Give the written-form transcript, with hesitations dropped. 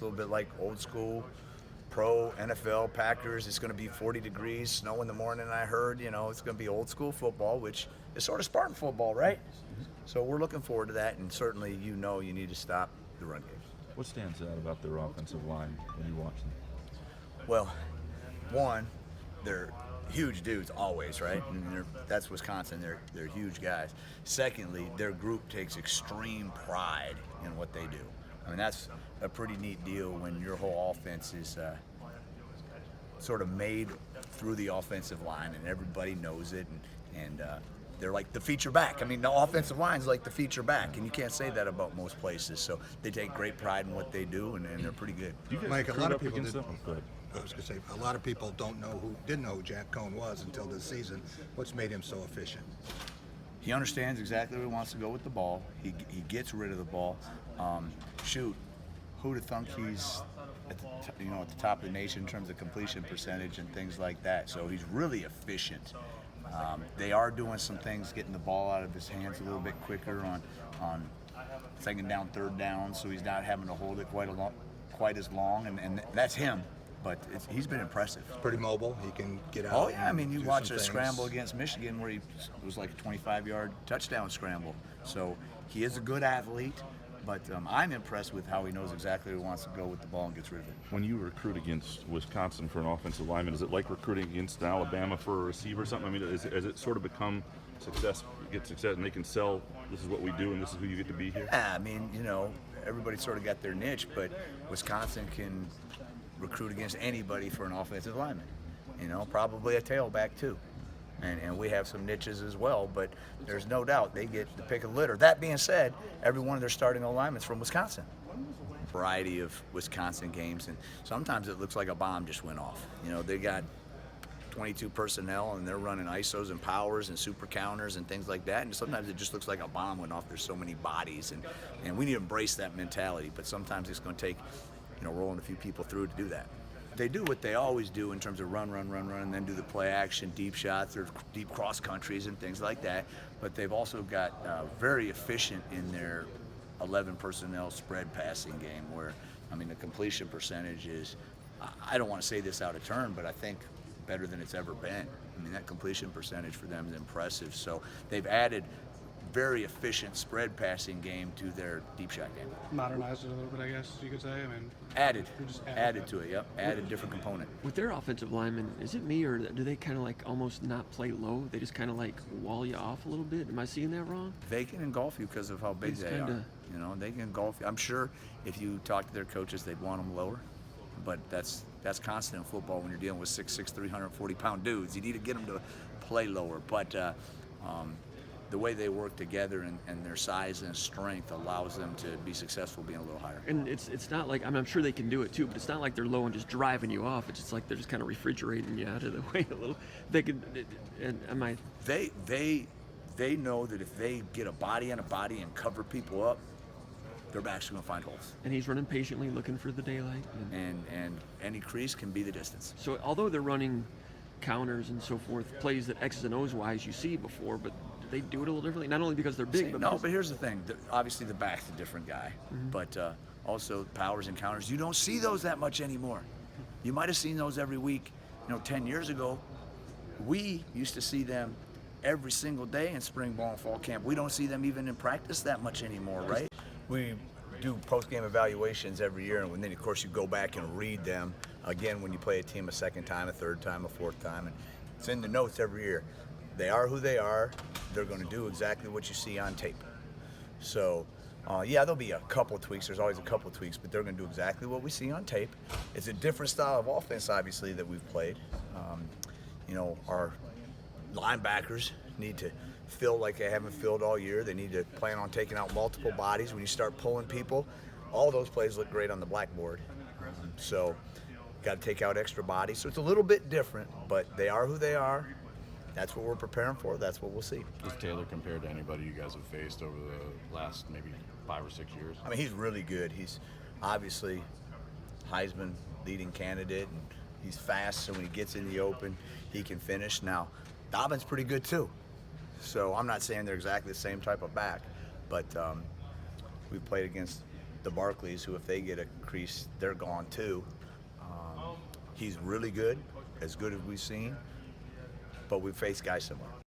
a little bit like old school pro NFL Packers. It's going to be 40 degrees, snow in the morning. I heard, it's going to be old school football, which is sort of Spartan football, right? So we're looking forward to that, and certainly you need to stop the run game. What stands out about their offensive line when you watch them? Well, one, they're huge dudes always, right? And that's Wisconsin. They're huge guys. Secondly, their group takes extreme pride in what they do. I mean, that's a pretty neat deal when your whole offense is sort of made through the offensive line, and everybody knows it, and they're like the feature back. I mean, the offensive line's like the feature back, and you can't say that about most places. So they take great pride in what they do, and they're pretty good. Mike, a lot of people didn't. Go ahead. I was going to say, a lot of people didn't know who Jack Cohn was until this season. What's made him so efficient? He understands exactly where he wants to go with the ball. He gets rid of the ball. Who'd have thunk he's at the top of the nation in terms of completion percentage and things like that. So he's really efficient. They are doing some things, getting the ball out of his hands a little bit quicker on second down, third down, so he's not having to hold it quite as long, and that's him. But he's been impressive. Pretty mobile. He can get out. Oh yeah, I mean, you watch a things. scramble against Michigan where it was like a 25-yard touchdown scramble. So he is a good athlete, but I'm impressed with how he knows exactly where he wants to go with the ball and gets rid of it. When you recruit against Wisconsin for an offensive lineman, is it like recruiting against Alabama for a receiver or something? I mean, has it sort of become success, and they can sell, this is what we do and this is who you get to be here? Yeah, I mean, everybody sort of got their niche, but Wisconsin can recruit against anybody for an offensive lineman. Probably a tailback too. And we have some niches as well, but there's no doubt they get the pick of the litter. That being said, every one of their starting alignments from Wisconsin. Variety of Wisconsin games, and sometimes it looks like a bomb just went off. They got 22 personnel and they're running ISOs and powers and super counters and things like that, and sometimes it just looks like a bomb went off. There's so many bodies, and we need to embrace that mentality, but sometimes it's going to take rolling a few people through to do that. They do what they always do in terms of run, and then do the play action, deep shots, or deep cross countries and things like that. But they've also got very efficient in their 11 personnel spread passing game where, the completion percentage is, I don't want to say this out of turn, but I think better than it's ever been. That completion percentage for them is impressive. So they've added very efficient spread passing game to their deep shot game. Modernized it a little bit, I guess you could say. Added to it, yep. Added different component. With their offensive linemen, is it me or do they kind of like almost not play low? They just kind of like wall you off a little bit? Am I seeing that wrong? They can engulf you because of how big they are. They can engulf you. I'm sure if you talk to their coaches, they'd want them lower. But that's constant in football when you're dealing with 6'6", 340-pound dudes. You need to get them to play lower. But the way they work together and their size and strength allows them to be successful being a little higher. And it's not like, I'm sure they can do it too, but it's not like they're low and just driving you off. It's just like they're just kind of refrigerating you out of the way a little. They could, and am I? They know that if they get a body on a body and cover people up, they're actually going to find holes. And he's running patiently, looking for the daylight. And any crease can be the distance. So although they're running counters and so forth, plays that X's and O's wise you see before, but they do it a little differently, not only because they're big, but here's the thing. Obviously, the back's a different guy, but also powers and counters. You don't see those that much anymore. You might have seen those every week. 10 years ago, we used to see them every single day in spring ball and fall camp. We don't see them even in practice that much anymore, right? We do post-game evaluations every year, and then, of course, you go back and read them again when you play a team a second time, a third time, a fourth time, and it's in the notes every year. They are who they are. They're going to do exactly what you see on tape. So, there'll be a couple tweaks. There's always a couple tweaks, but they're going to do exactly what we see on tape. It's a different style of offense, obviously, that we've played. Our linebackers need to feel like they haven't filled all year. They need to plan on taking out multiple bodies. When you start pulling people, all those plays look great on the blackboard. So, got to take out extra bodies. So it's a little bit different, but they are who they are. That's what we're preparing for. That's what we'll see. Is Taylor compared to anybody you guys have faced over the last maybe 5 or 6 years? He's really good. He's obviously Heisman leading candidate, and he's fast, so when he gets in the open, he can finish. Now, Dobbin's pretty good too. So I'm not saying they're exactly the same type of back, but we've played against the Barkleys, who if they get a crease, they're gone too. He's really good as we've seen, but we faced guys similar.